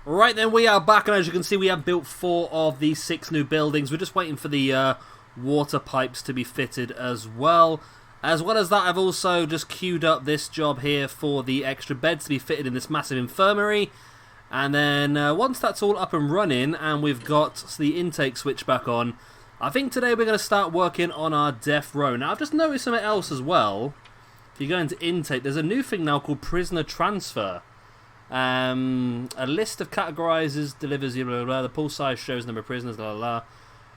Right then, we are back, and as you can see, we have built 4 of these 6 new buildings. We're just waiting for the water pipes to be fitted as well. As well as that, I've also just queued up this job here for the extra beds to be fitted in this massive infirmary. And then once that's all up and running, and we've got the intake switch back on, I think today we're going to start working on our death row. Now, I've just noticed something else as well. If you go into intake, there's a new thing now called prisoner transfer. A list of categorizers delivers you, blah, blah, blah. The pool size shows number of prisoners, blah, blah,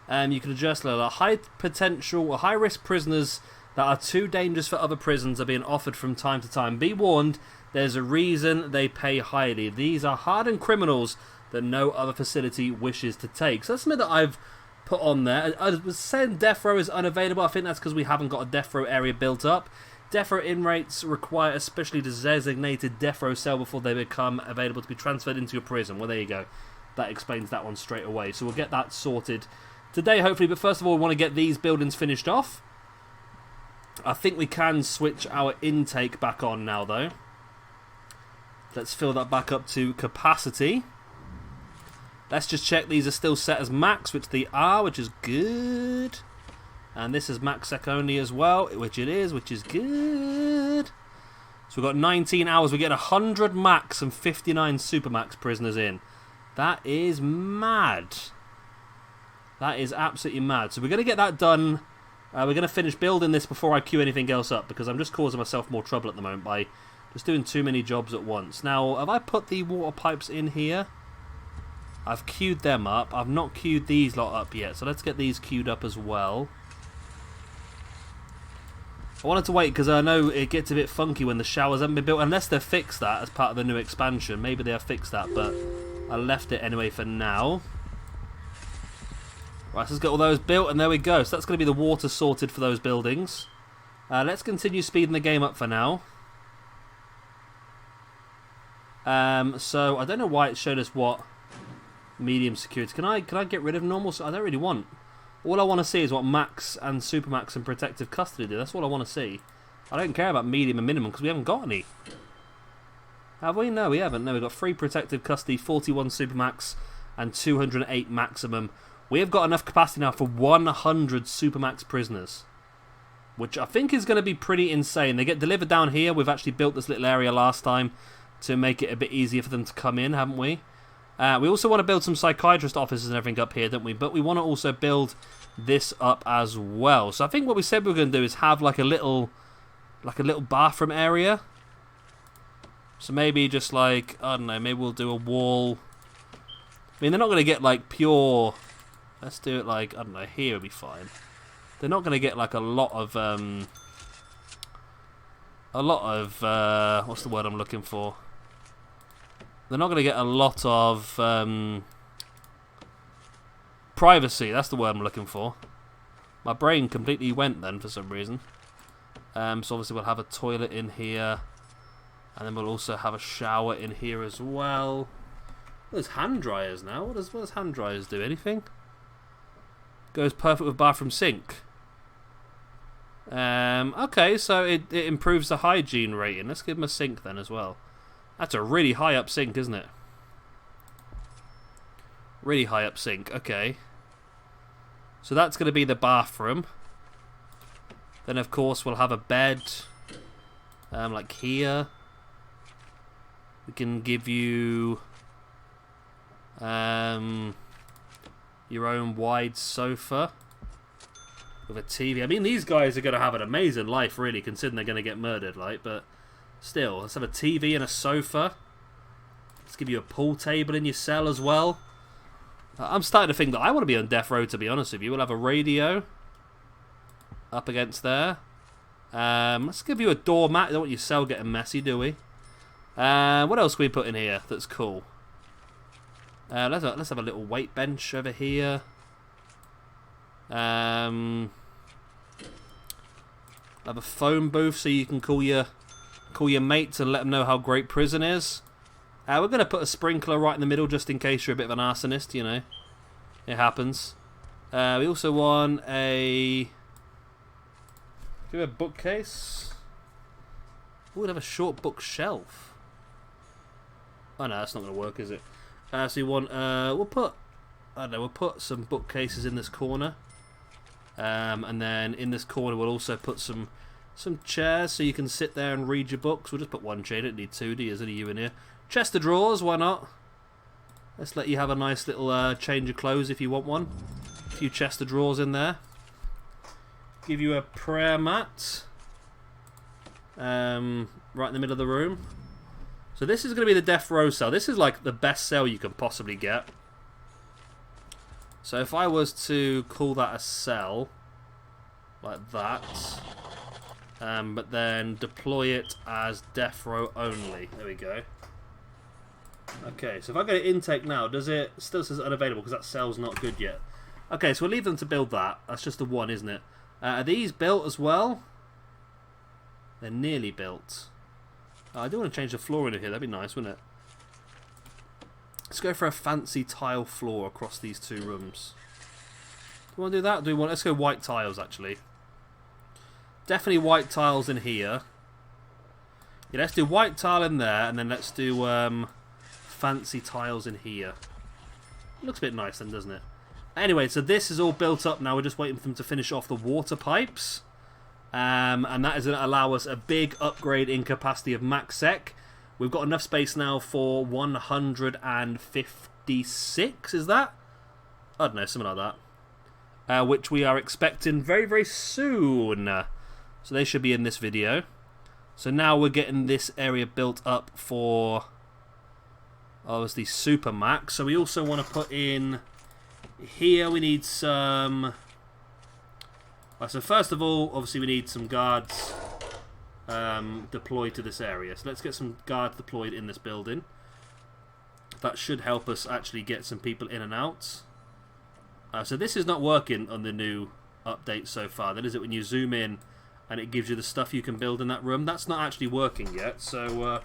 blah. You can adjust blah, blah, high potential or high risk prisoners that are too dangerous for other prisons are being offered from time to time. Be warned, there's a reason they pay highly. These are hardened criminals that no other facility wishes to take. So that's something that I've put on there. I was saying death row is unavailable. I think that's because we haven't got a death row area built up. Death row inmates require a specially designated death row cell before they become available to be transferred into your prison. Well, there you go. That explains that one straight away. So we'll get that sorted today, hopefully. But first of all, we want to get these buildings finished off. I think we can switch our intake back on now, though. Let's fill that back up to capacity. Let's just check these are still set as max, which they are, which is good. And this is max sec only as well, which it is, which is good. So we've got 19 hours. We're getting 100 max and 59 supermax prisoners in. That is mad. That is absolutely mad. So we're going to get that done. We're going to finish building this before I queue anything else up, because I'm just causing myself more trouble at the moment by just doing too many jobs at once. Now, have I put the water pipes in here? I've queued them up. I've not queued these lot up yet, so let's get these queued up as well. I wanted to wait because I know it gets a bit funky when the showers haven't been built, unless they've fixed that as part of the new expansion. Maybe they have fixed that, but I left it anyway for now. Right, so let's get all those built, and there we go. So that's going to be the water sorted for those buildings. Let's continue speeding the game up for now. So I don't know why it showed us what medium security. Can I get rid of normal? I don't really want. All I want to see is what max and supermax and protective custody do. That's all I want to see. I don't care about medium and minimum because we haven't got any. Have we? No, we haven't. No, we've got 3 protective custody, 41 supermax, and 208 maximum. We have got enough capacity now for 100 supermax prisoners, which I think is going to be pretty insane. They get delivered down here. We've actually built this little area last time to make it a bit easier for them to come in, haven't we? We also want to build some psychiatrist offices and everything up here, don't we? But we want to also build this up as well. So I think what we said we were going to do is have like a little bathroom area. So maybe just like, I don't know, maybe we'll do a wall. I mean, they're not going to get like pure. Let's do it like, I don't know, here would be fine. They're not going to get like a lot of what's the word I'm looking for? They're not going to get a lot of privacy. That's the word I'm looking for. My brain completely went then for some reason. So obviously we'll have a toilet in here. And then we'll also have a shower in here as well. There's hand dryers now. What does hand dryers do? Anything? Goes perfect with bathroom sink. Okay, so it improves the hygiene rating. Let's give them a sink then as well. That's a really high up sink, isn't it? Really high up sink. Okay. So that's going to be the bathroom. Then of course we'll have a bed. Like here. We can give you your own wide sofa with a TV. I mean, these guys are going to have an amazing life, really, considering they're going to get murdered, like, but still, let's have a TV and a sofa. Let's give you a pool table in your cell as well. I'm starting to think that I want to be on death row, to be honest with you. We'll have a radio up against there. Let's give you a doormat. I don't want your cell getting messy, do we? What else can we put in here that's cool? Let's have a little weight bench over here. Have a phone booth so you can call your mates and let them know how great prison is. We're going to put a sprinkler right in the middle just in case you're a bit of an arsonist, you know. It happens. We also want a bookcase. We'd have a short bookshelf. Oh no, that's not going to work, is it? So you want, we'll put, I don't know, we'll put some bookcases in this corner. And then in this corner we'll also put some chairs so you can sit there and read your books. We'll just put one chair, you don't need two, do you? There's only you in here. Chest of drawers, why not? Let's let you have a nice little change of clothes if you want one. A few chest of drawers in there. Give you a prayer mat. Right in the middle of the room. So this is going to be the death row cell. This is like the best cell you can possibly get. So if I was to call that a cell, like that, but then deploy it as death row only. There we go. Okay, so if I go to intake now, does it still says unavailable because that cell's not good yet? Okay, so we'll leave them to build that. That's just the one, isn't it? Are these built as well? They're nearly built. I do want to change the floor in here. That'd be nice, wouldn't it? Let's go for a fancy tile floor across these two rooms. Do we want to do that? Let's go white tiles, actually. Definitely white tiles in here. Yeah, let's do white tile in there, and then let's do fancy tiles in here. Looks a bit nice then, doesn't it? Anyway, so this is all built up now. We're just waiting for them to finish off the water pipes. And that is going to allow us a big upgrade in capacity of max sec. We've got enough space now for 156, is that? I don't know, something like that. Which we are expecting very, very soon. So they should be in this video. So now we're getting this area built up for, obviously, super max. So we also want to put in here, we need some... So first of all, obviously we need some guards deployed to this area. So let's get some guards deployed in this building. That should help us actually get some people in and out. So this is not working on the new update so far. That is it when you zoom in and it gives you the stuff you can build in that room. That's not actually working yet. So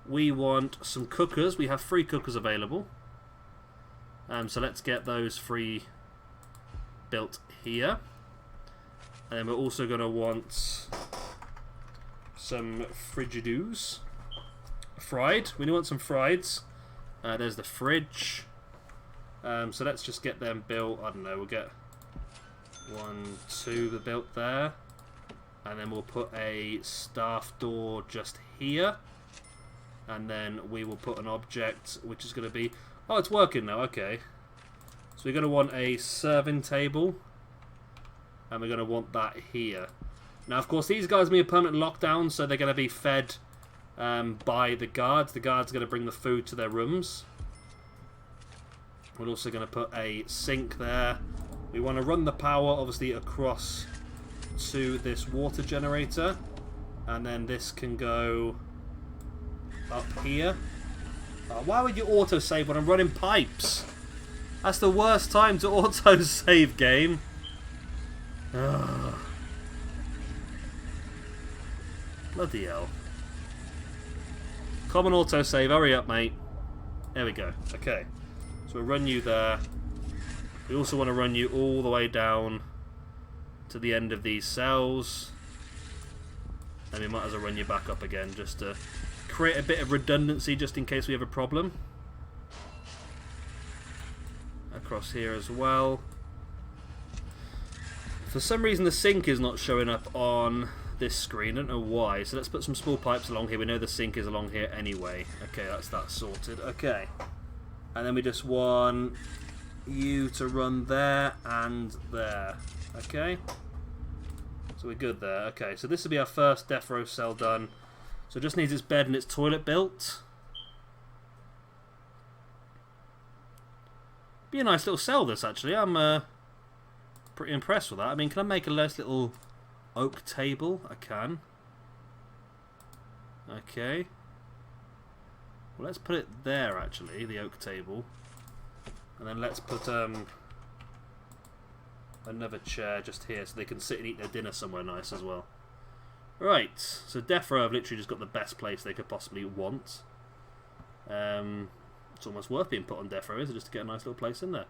we want some cookers. We have 3 cookers available. So let's get those 3 built here. And then we're also going to want some frigidoos. Fried. We want some frieds. There's the fridge. So let's just get them built. I don't know, we'll get 1, 2 built there. And then we'll put a staff door just here. And then we will put an object which is going to be... Oh, it's working now, okay. So we're going to want a serving table. And we're going to want that here. Now, of course, these guys will be a permanent lockdown, so they're going to be fed by the guards. The guards are going to bring the food to their rooms. We're also going to put a sink there. We want to run the power, obviously, across to this water generator. And then this can go up here. Why would you auto-save when I'm running pipes? That's the worst time to auto-save, game. Ugh. Bloody hell. Common autosave, hurry up, mate. There we go. Okay. So we'll run you there. We also want to run you all the way down to the end of these cells. And we might as well run you back up again just to create a bit of redundancy just in case we have a problem. Across here as well. For some reason the sink is not showing up on this screen. I don't know why. So let's put some small pipes along here. We know the sink is along here anyway. Okay, that's that sorted. Okay. And then we just want you to run there and there. Okay. So we're good there. Okay, so this will be our first death row cell done. So it just needs its bed and its toilet built. Be a nice little cell, this, actually. I'm pretty impressed with that. I mean, can I make a nice little oak table? I can. Okay. Well, let's put it there, actually, the oak table. And then let's put another chair just here so they can sit and eat their dinner somewhere nice as well. Right, so Death Row have literally just got the best place they could possibly want. It's almost worth being put on Death Row, is it, just to get a nice little place in there.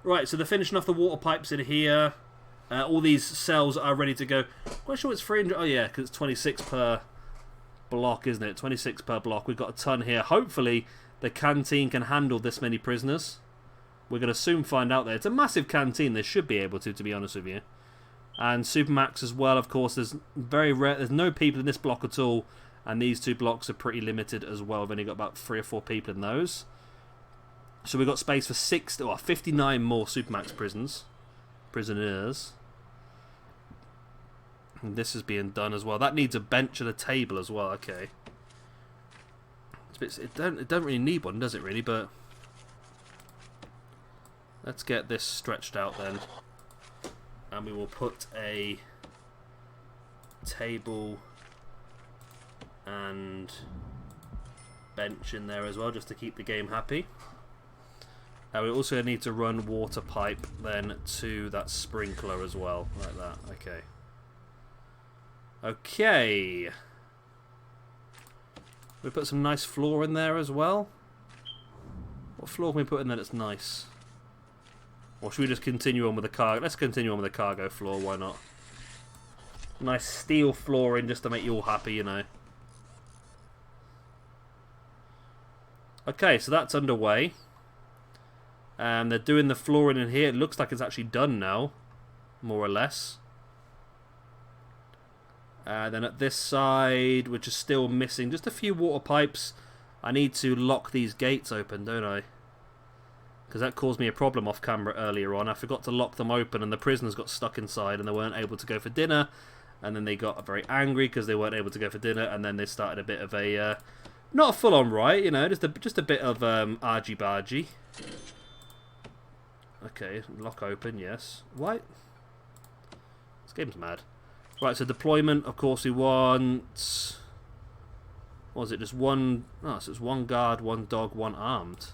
Right, so they're finishing off the water pipes in here. All these cells are ready to go. Quite sure it's 300. Oh yeah, because it's 26 per block, isn't it? 26 per block. We've got a ton here. Hopefully, the canteen can handle this many prisoners. We're going to soon find out there. It's a massive canteen. They should be able to be honest with you. And Supermax as well, of course. There's no people in this block at all. And these two blocks are pretty limited as well. We've only got about 3 or 4 people in those. So we've got space for 59 more Supermax prisoners. And this is being done as well. That needs a bench and a table as well. Okay. It don't really need one, does it really? But let's get this stretched out then. And we will put a table and bench in there as well, just to keep the game happy. We also need to run water pipe then to that sprinkler as well, like that. Okay. Okay. We put some nice floor in there as well. What floor can we put in there that's nice? Or should we just continue on with the cargo? Let's continue on with the cargo floor, why not? Nice steel flooring just to make you all happy, you know. Okay, so that's underway. They're doing the flooring in here. It looks like it's actually done now, more or less. Then at this side, which is still missing just a few water pipes, I need to lock these gates open, don't I? Because that caused me a problem off camera earlier on. I forgot to lock them open and the prisoners got stuck inside and they weren't able to go for dinner. And then they got very angry because they weren't able to go for dinner, and then they started a bit of a... not a full-on riot, you know, just a bit of argy-bargy. Okay, lock open, yes. What? This game's mad. Right, so deployment, of course we want... What was it, just one... Oh, so it's one guard, one dog, one armed.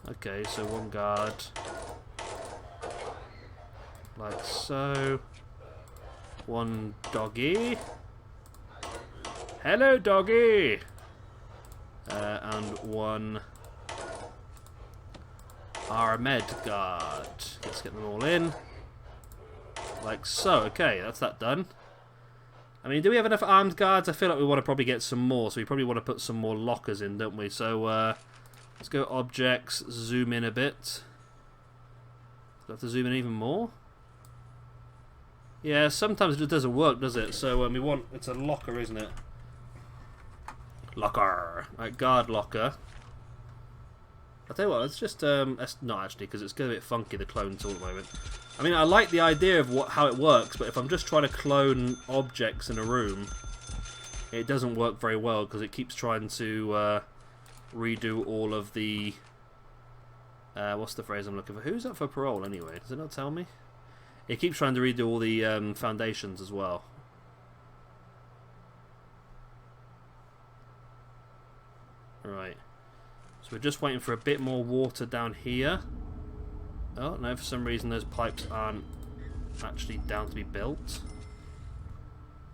Okay, so one guard. Like so. One doggy. Hello, doggy! And one... Armed guard. Let's get them all in. Like so. Okay, that's that done. I mean, do we have enough armed guards? I feel like we want to probably get some more, so we probably want to put some more lockers in, don't we? So, let's go objects, zoom in a bit. Do I have to zoom in even more? Yeah, sometimes it just doesn't work, does it? So, it's a locker, isn't it? Locker. Right, guard locker. I'll tell you what, let's just, not actually, because it's getting a bit funky, the clone tool at the moment. I mean, I like the idea of how it works, but if I'm just trying to clone objects in a room, it doesn't work very well, because it keeps trying to redo all of the... what's the phrase I'm looking for? Who's up for parole, anyway? Does it not tell me? It keeps trying to redo all the foundations as well. Right. So we're just waiting for a bit more water down here. Oh, no, for some reason those pipes aren't actually down to be built.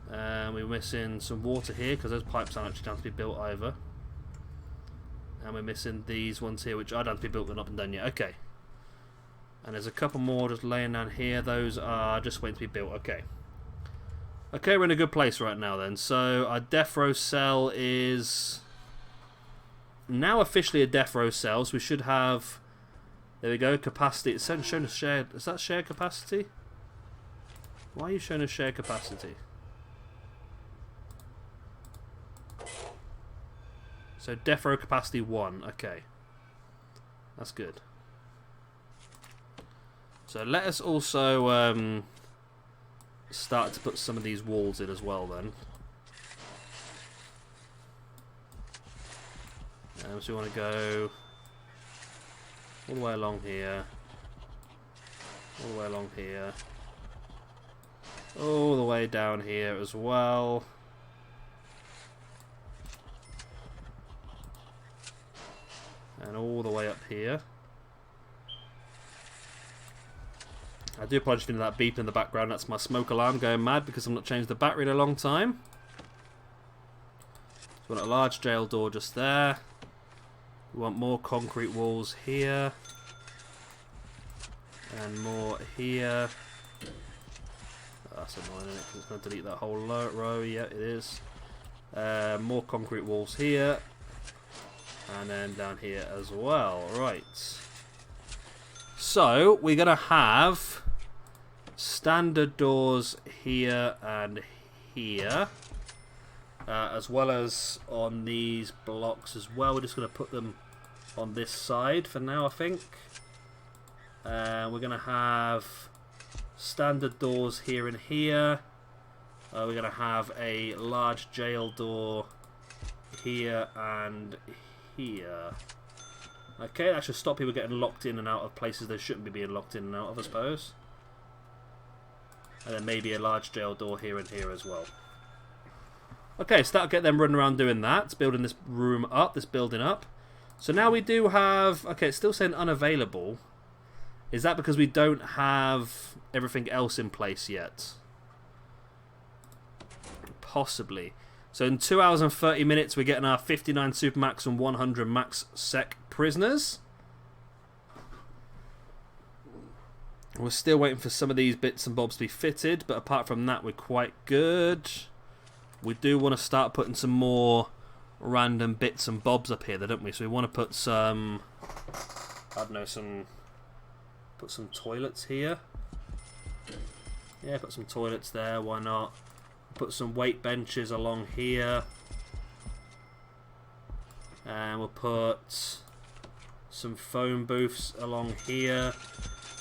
We're missing some water here because those pipes aren't actually down to be built either. And we're missing these ones here which are down to be built but not been done yet. Okay. And there's a couple more just laying down here. Those are just waiting to be built. Okay. Okay, we're in a good place right now then. So our death row cell is... now officially a death row cell, so we should have, there we go, capacity. It's showing us shared, is that shared capacity? Why are you showing us shared capacity? So death row capacity 1, okay. That's good. So let us also start to put some of these walls in as well then. So we want to go all the way along here, all the way along here, all the way down here as well. And all the way up here. I do apologize for that beep in the background. That's my smoke alarm going mad because I've not changed the battery in a long time. So we want a large jail door just there. We want more concrete walls here. And more here. Oh, that's annoying, isn't it? 'Cause it's going to delete that whole row. Yeah, it is. More concrete walls here. And then down here as well. Right. So, we're going to have standard doors here and here. As well as on these blocks as well. We're just going to put them on this side for now, I think. We're going to have standard doors here and here. We're going to have a large jail door here and here. Okay, that should stop people getting locked in and out of places they shouldn't be being locked in and out of, I suppose. And then maybe a large jail door here and here as well. Okay, so that'll get them running around doing that, building this room up, this building up. So now we do have... Okay, it's still saying unavailable. Is that because we don't have everything else in place yet? Possibly. So in 2 hours and 30 minutes, we're getting our 59 Supermax and 100 Max Sec prisoners. We're still waiting for some of these bits and bobs to be fitted, but apart from that, we're quite good. We do want to start putting some more random bits and bobs up here, don't we? So we want to put some... I don't know, put some toilets here. Yeah, put some toilets there, why not? Put some weight benches along here. And we'll put some phone booths along here.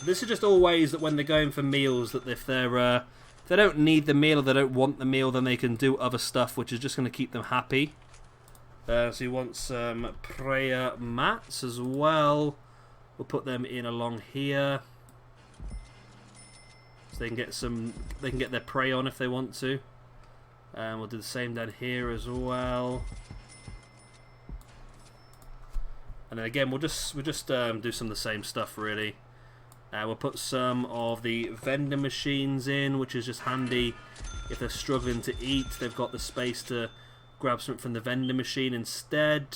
This is just all ways that when they're going for meals, that if they're... if they don't need the meal or they don't want the meal, then they can do other stuff, which is just going to keep them happy. So you want some prayer mats as well. We'll put them in along here, so they can get their prey on if they want to. And we'll do the same down here as well. And then again, we'll just do some of the same stuff really. We'll put some of the vending machines in, which is just handy if they're struggling to eat. They've got the space to grab something from the vending machine instead.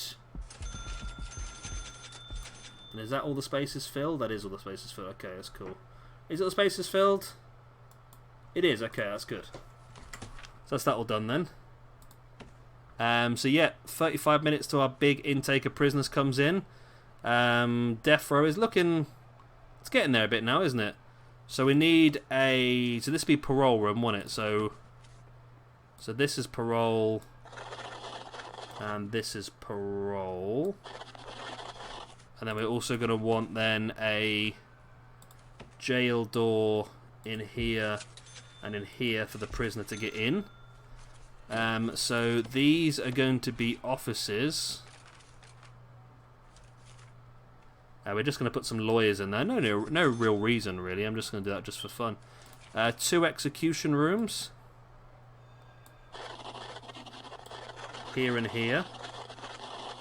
And is that all the spaces filled? That is all the spaces filled. Okay, that's cool. Is all the spaces filled? It is. Okay, that's good. So that's that all done then. So yeah, 35 minutes to our big intake of prisoners comes in. Death row is looking... It's getting there a bit now, isn't it? So we need a... So this would be parole room, won't it? So this is parole. And this is parole. And then we're also going to want then a jail door in here and in here for the prisoner to get in. So these are going to be offices. We're just going to put some lawyers in there. No real reason, really. I'm just going to do that just for fun. 2 execution rooms. Here and here.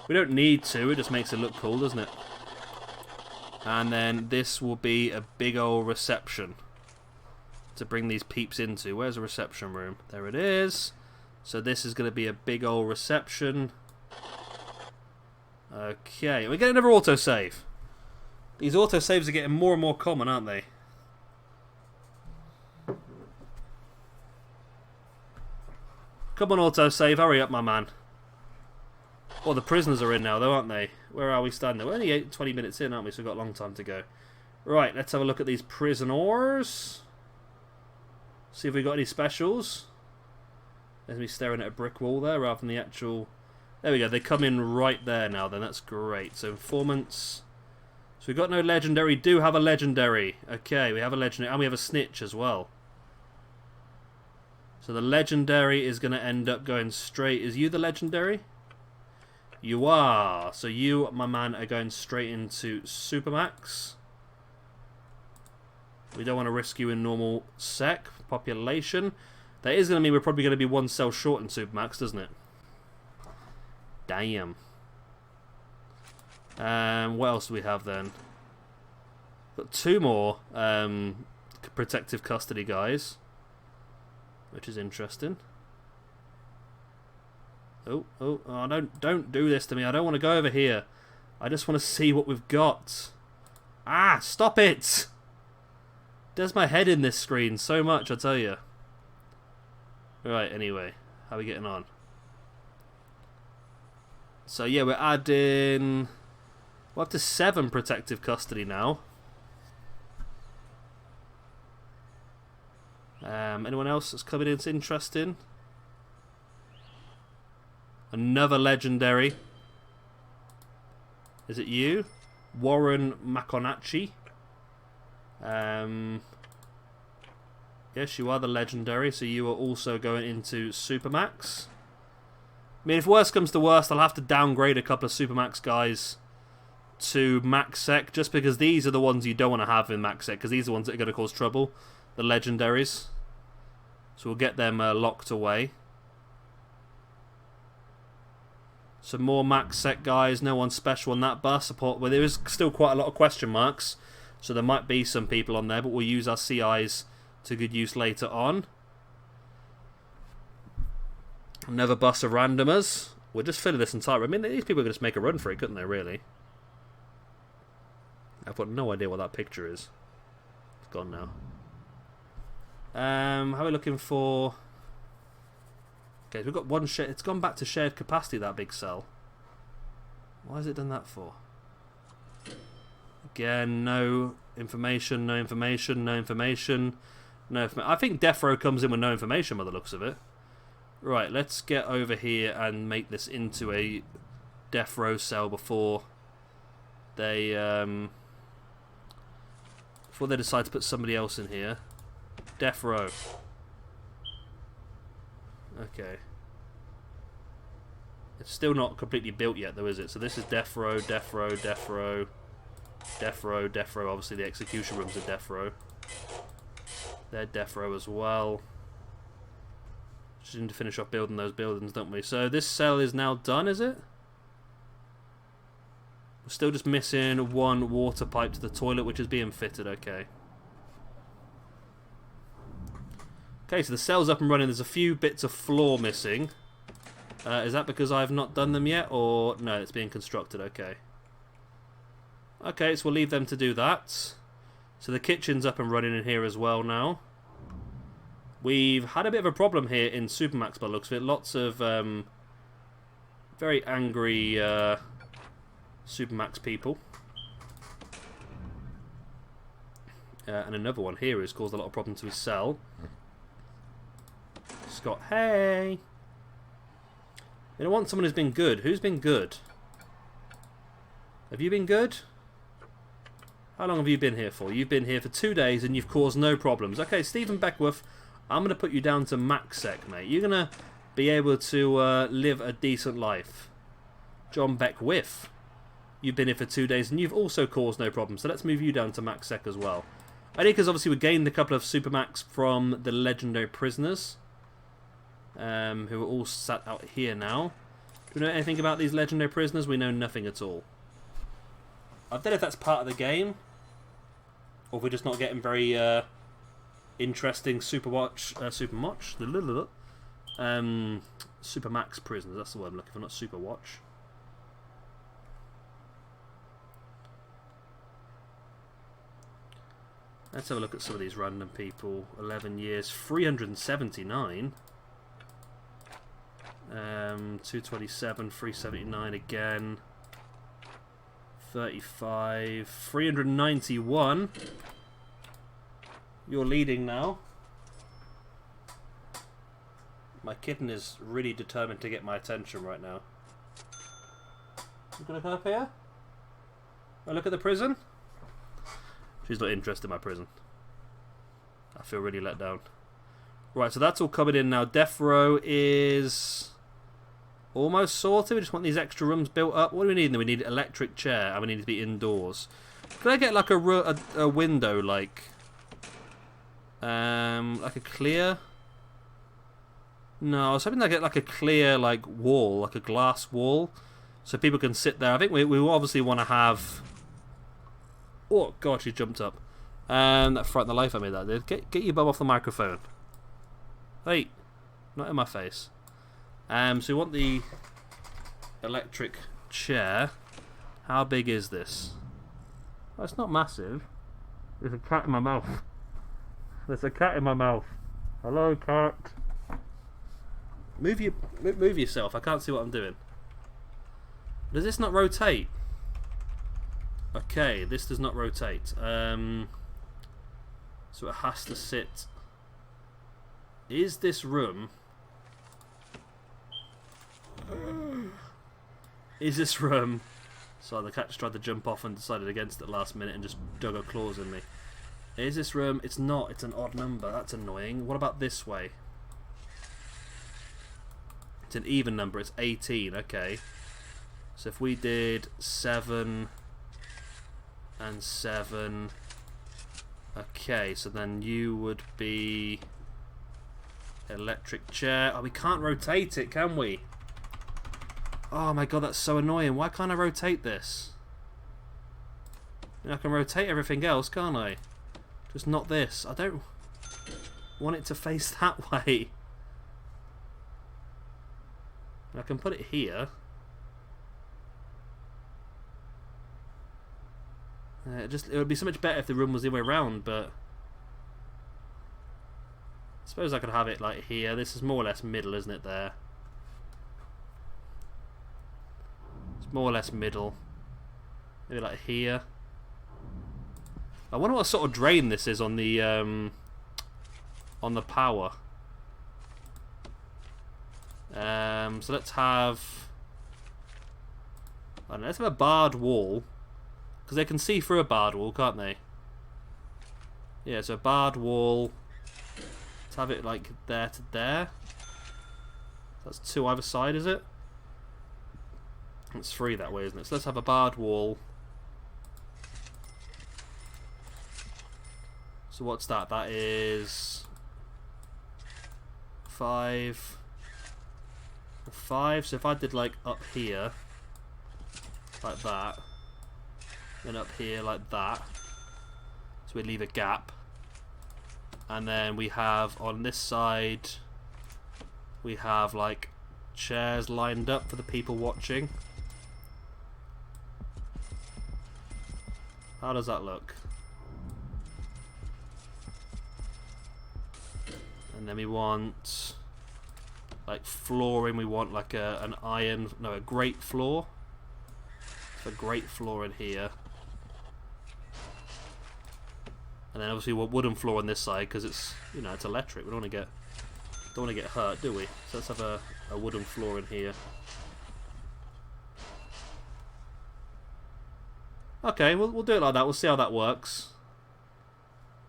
We don't need to. It just makes it look cool, doesn't it? And then this will be a big old reception to bring these peeps into. Where's the reception room? There it is. So this is going to be a big old reception. Okay, we get another autosave. These autosaves are getting more and more common, aren't they? Come on, autosave, hurry up, my man. Oh, the prisoners are in now, though, aren't they? Where are we standing? We're only 20 minutes in, aren't we? So we've got a long time to go. Right, let's have a look at these prisoners. See if we've got any specials. There's me staring at a brick wall there rather than the actual... There we go, they come in right there now then, that's great. So informants... So we've got no legendary, do have a legendary. Okay, we have a legendary, and we have a snitch as well. So the legendary is going to end up going straight... Is you the legendary? You are. So you, my man, are going straight into Supermax. We don't want to risk you in normal sec population. That is going to mean we're probably going to be 1 cell short in Supermax, doesn't it? Damn. What else do we have then? Got 2 more protective custody guys, which is interesting. Oh, don't do this to me. I don't want to go over here. I just want to see what we've got. Ah, stop it! Does my head in this screen so much, I tell you. Right, anyway, how are we getting on? So yeah, we're adding... We're up to 7 protective custody now. Anyone else that's coming in that's interesting? Another legendary. Is it you? Warren Maconacci. Yes, you are the legendary, so you are also going into Supermax. I mean, if worst comes to worst, I'll have to downgrade a couple of Supermax guys to Max Sec, just because these are the ones you don't want to have in Max Sec, because these are the ones that are going to cause trouble. The legendaries. So we'll get them locked away. Some more Max Sec guys, no one special on that bus. Well, there is still quite a lot of question marks, so there might be some people on there, but we'll use our CIs to good use later on. Another bus of randomers. We'll just fill this entire... I mean, these people could just make a run for it, couldn't they, really? I've got no idea what that picture is. It's gone now. How are we looking for... Okay, we've got one share. It's gone back to shared capacity, that big cell. Why has it done that for? Again, no information, no information, no information, no information. I think Death Row comes in with no information by the looks of it. Right, let's get over here and make this into a Death Row cell before they decide to put somebody else in here. Death Row. Okay. It's still not completely built yet, though, is it? So this is Death Row, Death Row, Death Row, Death Row, Death Row. Obviously, the execution rooms are Death Row. They're Death Row as well. Just need to finish off building those buildings, don't we? So this cell is now done, is it? We're still just missing one water pipe to the toilet, which is being fitted. Okay. Okay, so the cell's up and running. There's a few bits of floor missing. Is that because I've not done them yet? Or no, it's being constructed. Okay. Okay, so we'll leave them to do that. So the kitchen's up and running in here as well now. We've had a bit of a problem here in Supermax by the looks of it. Lots of very angry Supermax people. And another one here who's caused a lot of problems to his cell. Scott, hey! You don't want someone who's been good. Who's been good? Have you been good? How long have you been here for? You've been here for 2 days and you've caused no problems. Okay, Stephen Beckworth, I'm going to put you down to Max Sec, mate. You're going to be able to live a decent life. John Beckwith, you've been here for 2 days and you've also caused no problems. So let's move you down to Max Sec as well. Only because obviously we gained a couple of Supermax from the legendary prisoners. Who are all sat out here now. Do we know anything about these legendary prisoners? We know nothing at all. I don't know if that's part of the game, or if we're just not getting very interesting Supermax prisoners. That's the word I'm looking for, not Superwatch. Let's have a look at some of these random people. 11 years, 379. 227, 379 again. 35, 391. You're leading now. My kitten is really determined to get my attention right now. You gonna come up here? Oh, look at the prison? She's not interested in my prison. I feel really let down. Right, so that's all coming in now. Death Row is almost sorted. We just want these extra rooms built up. What do we need? We need an electric chair, and we need to be indoors. Could I get like a window, like a clear? No, I was hoping to get like a clear like wall, like a glass wall, so people can sit there. I think we obviously want to have. Oh God, she jumped up. That frightened the life out of me. That did. Get your bum off the microphone. Hey, not in my face. So we want the electric chair. How big is this? Oh, it's not massive. There's a cat in my mouth. There's a cat in my mouth. Hello, cat. Move yourself. I can't see what I'm doing. Does this not rotate? Okay, this does not rotate. So it has to sit. Is this room... Is this room... Sorry, the cat just tried to jump off and decided against it last minute and just dug her claws in me. Is this room... It's not. It's an odd number. That's annoying. What about this way? It's an even number. It's 18. Okay. So if we did 7 and 7... Okay, so then you would be... Electric chair. Oh, we can't rotate it, can we? Oh my god, that's so annoying. Why can't I rotate this? I mean, I can rotate everything else, can't I? Just not this. I don't want it to face that way. I can put it here. It would be so much better if the room was the other way around, but I suppose I could have it like here. This is more or less middle, isn't it? There, it's more or less middle. Maybe like here. I wonder what sort of drain this is on the power. So let's have. I don't know, let's have a barred wall. Because they can see through a barred wall, can't they? Yeah, so a barred wall. Let's have it like there to there. That's 2 either side, is it? It's 3 that way, isn't it? So let's have a barred wall. So what's that? That is 5. 5. So if I did like up here, like that. Then up here like that, so we leave a gap, and then we have on this side we have like chairs lined up for the people watching. How does that look? And then we want like flooring. We want like a grate floor. So a grate floor in here. And then obviously we'll wooden floor on this side because it's, you know, it's electric. We don't want to get hurt, do we? So let's have a wooden floor in here. Okay, we'll do it like that. We'll see how that works.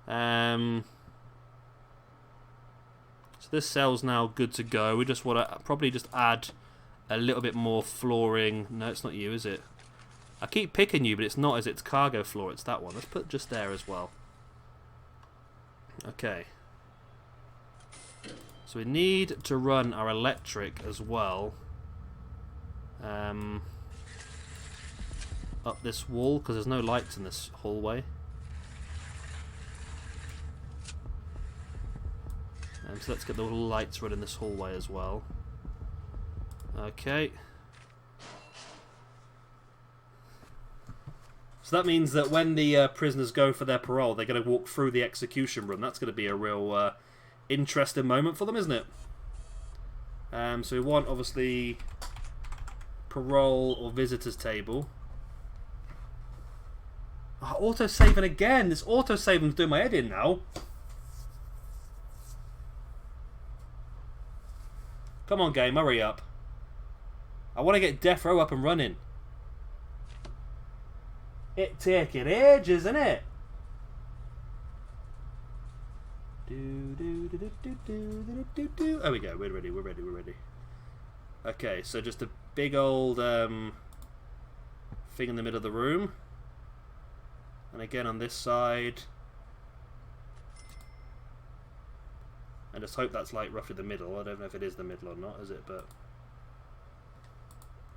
So this cell's now good to go. We just want to probably just add a little bit more flooring. No, it's not you, is it? I keep picking you, but it's not, is it? It's cargo floor. It's that one. Let's put just there as well. Okay. So we need to run our electric as well. Up this wall, because there's no lights in this hallway. So let's get the lights running this hallway as well. Okay. So that means that when the prisoners go for their parole, they're going to walk through the execution room. That's going to be a real interesting moment for them, isn't it? So we want, obviously, parole or visitors table. Oh, auto-saving again! This auto-saving's doing my head in now. Come on, game, hurry up. I want to get Death Row up and running. It's taking ages, isn't it? There we go, we're ready. Okay, so just a big old thing in the middle of the room. And again on this side. And just hope that's like roughly the middle. I don't know if it is the middle or not, is it? But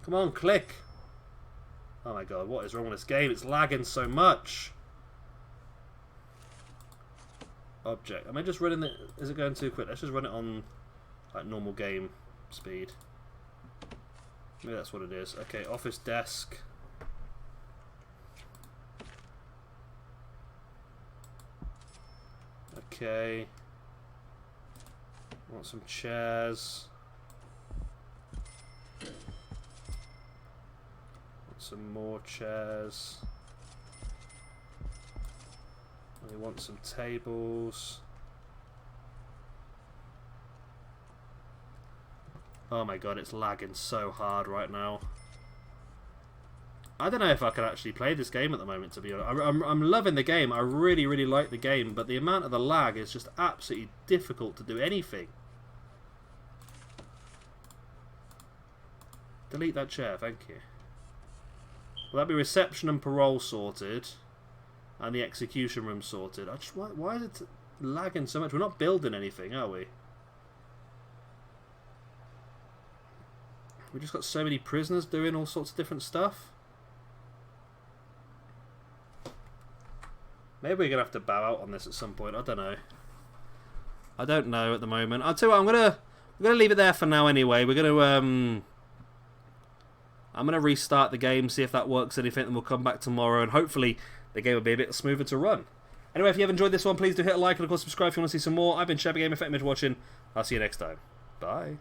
come on, click! Oh my god, what is wrong with this game? It's lagging so much. Object. Am I just running it? Is it going too quick? Let's just run it on like normal game speed. Maybe that's what it is. Okay, office desk. Okay. Want some chairs. some more chairs. We want some tables. Oh my god, it's lagging so hard right now. I don't know if I can actually play this game at the moment, to be honest. I'm loving the game. I really, really like the game, but the amount of the lag is just absolutely difficult to do anything. Delete that chair, thank you. Will that be reception and parole sorted? And the execution room sorted? Why is it lagging so much? We're not building anything, are we? We just got so many prisoners doing all sorts of different stuff. Maybe we're gonna have to bow out on this at some point. I don't know. I don't know at the moment. I'll tell you what, we're gonna leave it there for now anyway. We're gonna I'm gonna restart the game, see if that works anything, and we'll come back tomorrow and hopefully the game will be a bit smoother to run. Anyway, if you have enjoyed this one, please do hit a like and of course subscribe if you want to see some more. I've been Shabby Gamer, thank you for watching. I'll see you next time. Bye.